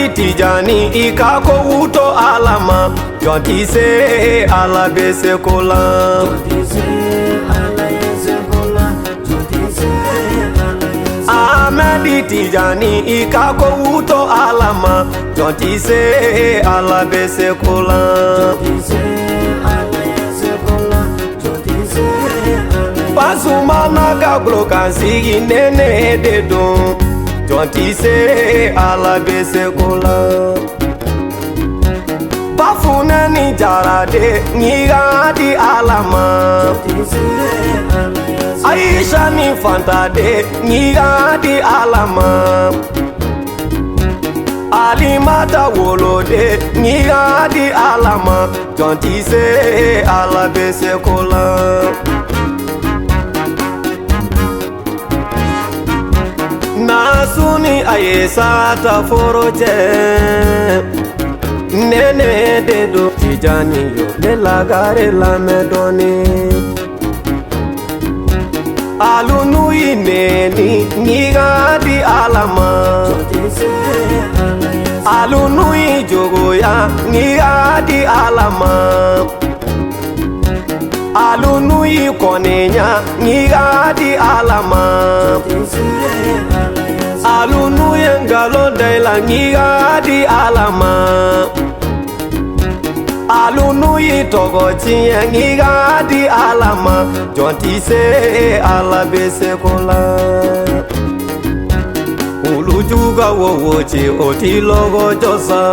Tijani ikako uto alama jonti se ala bese kola Ahmed Tijani ikako uto alama jonti se ala bese kola Pasumana kablo kansigi nene dedo jonti se ala bese kola Bafuna ni jarade ngiga di alama Aisha ni fantade ngiga di alama Alimata wolode ngiga di alama jonti se ala bese kola Nasuni ayesa ta foroje Nene dedo Tijani yo ne lagare la medoni Alunu ineni niga di alama Alunu ijogo ya niga di alama Alunu ikonenya niga di alama Alunu yengalo daila niga di alama Alunu yitogo chiye niga di alama jonti se ala bese kola Ulujuga wowochi oti logo josa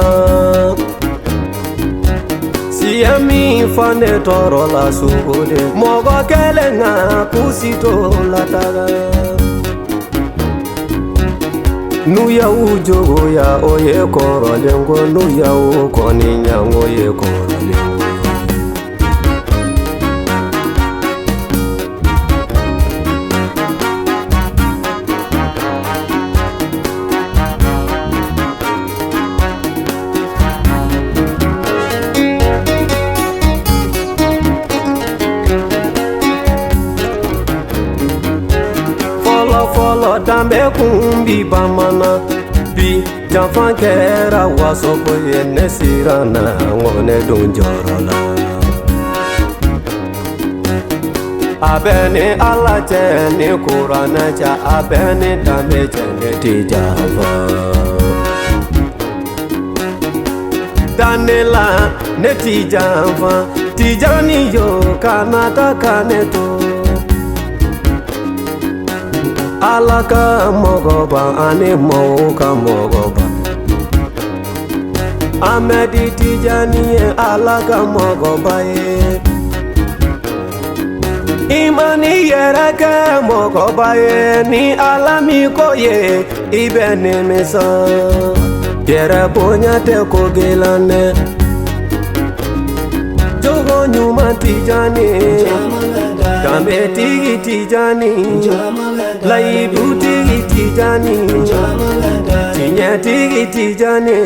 Siami fane toro la suhode Mogo kelenga kusito lataga Nuya ujogo ya oye koro lengo Nuya ukoni nyango ye koro lengo Folo dambe kumbi bamana Bi janfan kera wasoko ye nesirana ngone donjorola Abene ala chene kurana cha abene dambe chene tijava Danela ne tijava Tijani yo kanata kaneto Alaka mogoba ane moka mogoba Ahmed Tijani alaka mogoba ye Imani yereke mogoba ye ni alami koye ibene mesa Yere bonya te kogelane Jogo nyuma Tijani Dambe tigi Tijani Laidu tigi Tijani Tinye tigi Tijani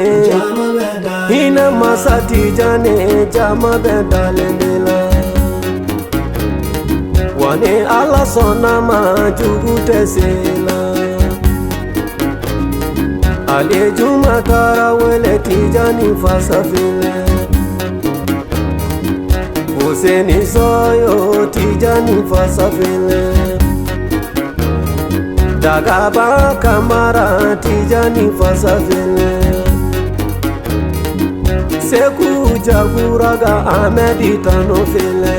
Hina masa Tijani Jama bedalendela Wane ala sonama jugu tesela Ale juma kara wele Tijani fasafile Huseni soyo Tijani fasafile Dagaba kamara Tijani fasafile Seku jaguraga Ahmed tanofile